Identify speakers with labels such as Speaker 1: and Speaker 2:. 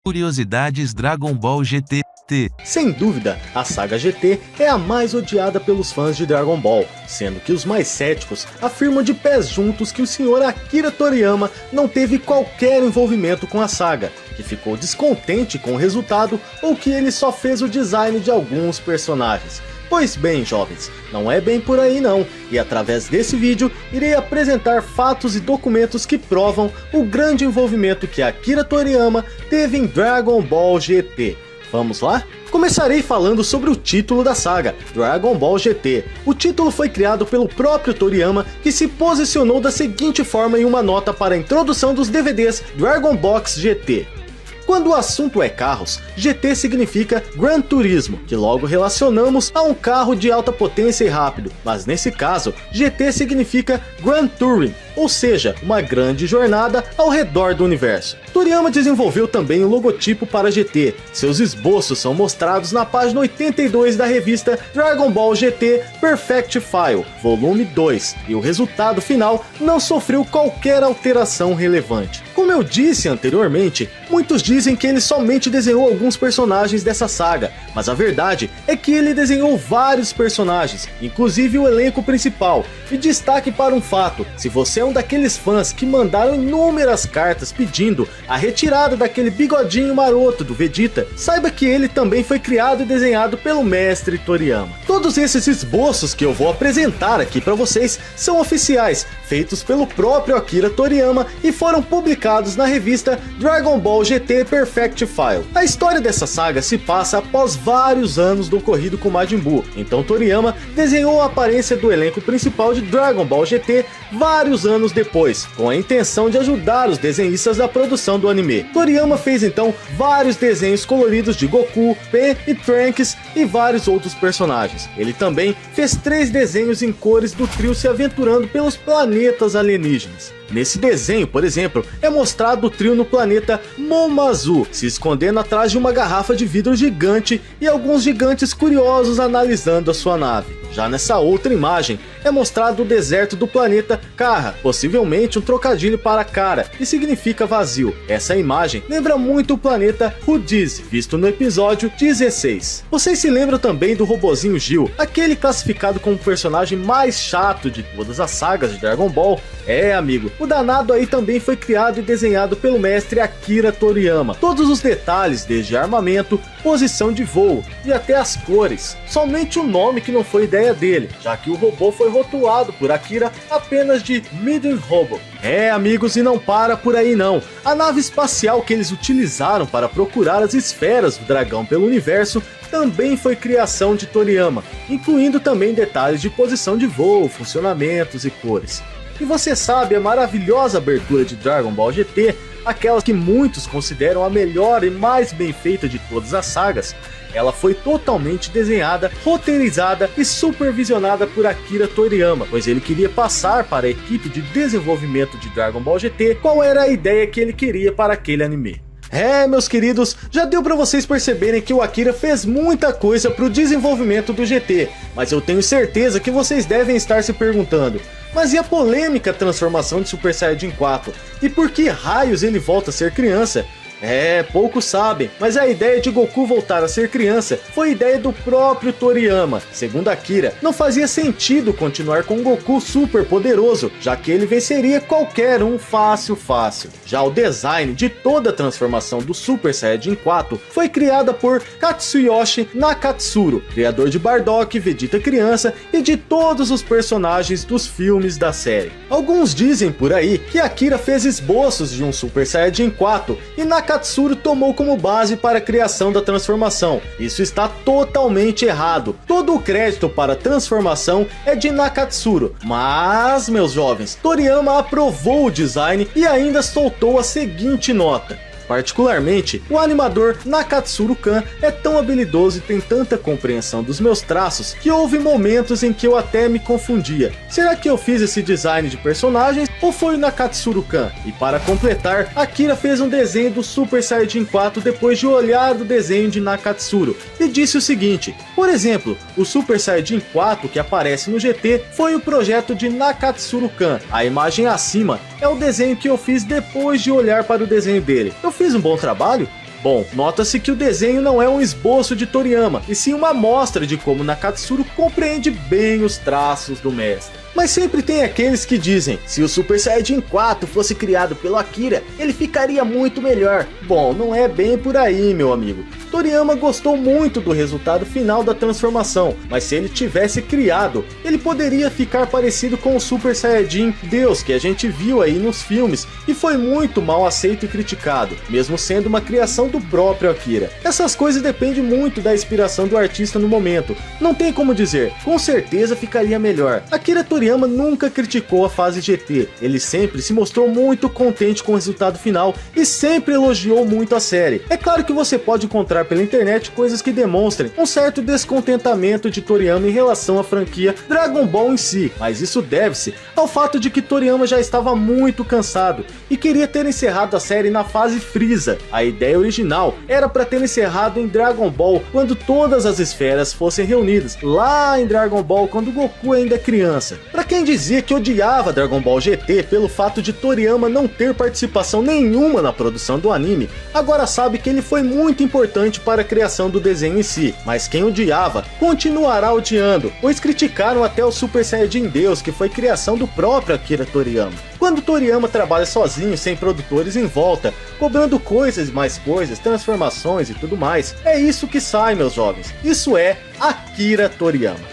Speaker 1: Curiosidades Dragon Ball GT.
Speaker 2: Sem dúvida, a saga GT é a mais odiada pelos fãs de Dragon Ball, sendo que os mais céticos afirmam de pés juntos que o Sr. Akira Toriyama não teve qualquer envolvimento com a saga, que ficou descontente com o resultado ou que ele só fez o design de alguns personagens. Pois bem, jovens, não é bem por aí não, e através desse vídeo irei apresentar fatos e documentos que provam o grande envolvimento que Akira Toriyama teve em Dragon Ball GT. Vamos lá? Começarei falando sobre o título da saga, Dragon Ball GT. O título foi criado pelo próprio Toriyama, que se posicionou da seguinte forma em uma nota para a introdução dos DVDs Dragon Box GT. Quando o assunto é carros, GT significa Gran Turismo, que logo relacionamos a um carro de alta potência e rápido, mas nesse caso, GT significa Grand Touring, ou seja, uma grande jornada ao redor do universo. Toriyama desenvolveu também o logotipo para GT, seus esboços são mostrados na página 82 da revista Dragon Ball GT Perfect File, volume 2, e o resultado final não sofreu qualquer alteração relevante. Como eu disse anteriormente, muitos dizem que ele somente desenhou alguns personagens dessa saga, mas a verdade é que ele desenhou vários personagens, inclusive o elenco principal. E destaque para um fato: se você é um daqueles fãs que mandaram inúmeras cartas pedindo a retirada daquele bigodinho maroto do Vegeta, saiba que ele também foi criado e desenhado pelo mestre Toriyama. Todos esses esboços que eu vou apresentar aqui para vocês são oficiais, feitos pelo próprio Akira Toriyama e foram publicados na revista Dragon Ball GT Perfect File. A história dessa saga se passa após vários anos do ocorrido com Majin Buu, então Toriyama desenhou a aparência do elenco principal de Dragon Ball GT vários anos depois, com a intenção de ajudar os desenhistas da produção do anime. Toriyama fez então vários desenhos coloridos de Goku, Pen e Trunks e vários outros personagens. Ele também fez 3 desenhos em cores do trio se aventurando pelos planetas alienígenas. Nesse desenho, por exemplo, é mostrado o trio no planeta Momazu, se escondendo atrás de uma garrafa de vidro gigante e alguns gigantes curiosos analisando a sua nave. Já nessa outra imagem, é mostrado o deserto do planeta Karra, possivelmente um trocadilho para cara, que significa vazio. Essa imagem lembra muito o planeta Hudiz, visto no episódio 16. Vocês se lembram também do robozinho Gil, aquele classificado como o personagem mais chato de todas as sagas de Dragon Ball? É, amigo, o danado aí também foi criado e desenhado pelo mestre Akira Toriyama. Todos os detalhes, desde armamento, posição de voo e até as cores. Somente o nome que não foi ideia dele, já que o robô foi rotulado por Akira apenas de Midden Robo. É, amigos, e não para por aí não. A nave espacial que eles utilizaram para procurar as esferas do dragão pelo universo também foi criação de Toriyama, incluindo também detalhes de posição de voo, funcionamentos e cores. E você sabe a maravilhosa abertura de Dragon Ball GT, aquela que muitos consideram a melhor e mais bem feita de todas as sagas? Ela foi totalmente desenhada, roteirizada e supervisionada por Akira Toriyama, pois ele queria passar para a equipe de desenvolvimento de Dragon Ball GT qual era a ideia que ele queria para aquele anime. É, meus queridos, já deu para vocês perceberem que o Akira fez muita coisa para o desenvolvimento do GT, mas eu tenho certeza que vocês devem estar se perguntando: mas e a polêmica transformação de Super Saiyajin 4? E por que raios ele volta a ser criança? É, poucos sabem, mas a ideia de Goku voltar a ser criança foi ideia do próprio Toriyama. Segundo Akira, não fazia sentido continuar com Goku super poderoso, já que ele venceria qualquer um fácil. Já o design de toda a transformação do Super Saiyajin 4 foi criada por Katsuyoshi Nakatsuru, criador de Bardock, Vegeta criança e de todos os personagens dos filmes da série. Alguns dizem por aí que Akira fez esboços de um Super Saiyajin 4 e Nakatsuru tomou como base para a criação da transformação. Isso está totalmente errado. Todo o crédito para a transformação é de Nakatsuru, mas, meus jovens, Toriyama aprovou o design e ainda soltou a seguinte nota: particularmente, o animador Nakatsuru Kan é tão habilidoso e tem tanta compreensão dos meus traços que houve momentos em que eu até me confundia. Será que eu fiz esse design de personagens ou foi o Nakatsuru Kan? E para completar, Akira fez um desenho do Super Saiyajin 4 depois de olhar do desenho de Nakatsuru e disse o seguinte: por exemplo, o Super Saiyajin 4 que aparece no GT foi o projeto de Nakatsuru Kan. A imagem acima é o desenho que eu fiz depois de olhar para o desenho dele. Eu fiz um bom trabalho? Bom, nota-se que o desenho não é um esboço de Toriyama, e sim uma amostra de como Nakatsuru compreende bem os traços do mestre. Mas sempre tem aqueles que dizem, se o Super Saiyajin 4 fosse criado pelo Akira, ele ficaria muito melhor. Bom, não é bem por aí, meu amigo. Toriyama gostou muito do resultado final da transformação, mas se ele tivesse criado, ele poderia ficar parecido com o Super Saiyajin Deus que a gente viu aí nos filmes, e foi muito mal aceito e criticado, mesmo sendo uma criação do próprio Akira. Essas coisas dependem muito da inspiração do artista no momento, não tem como dizer, com certeza ficaria melhor. Akira Toriyama nunca criticou a fase GT, ele sempre se mostrou muito contente com o resultado final e sempre elogiou muito a série. É claro que você pode encontrar pela internet coisas que demonstrem um certo descontentamento de Toriyama em relação à franquia Dragon Ball em si, mas isso deve-se ao fato de que Toriyama já estava muito cansado e queria ter encerrado a série na fase Freeza. A ideia original era para ter encerrado em Dragon Ball quando todas as esferas fossem reunidas, lá em Dragon Ball quando Goku ainda é criança. Para quem dizia que odiava Dragon Ball GT pelo fato de Toriyama não ter participação nenhuma na produção do anime, agora sabe que ele foi muito importante para a criação do desenho em si, mas quem odiava continuará odiando, pois criticaram até o Super Saiyajin Deus, que foi criação do próprio Akira Toriyama. Quando Toriyama trabalha sozinho, sem produtores em volta, cobrando coisas e mais coisas, transformações e tudo mais, é isso que sai, meus jovens. Isso é Akira Toriyama.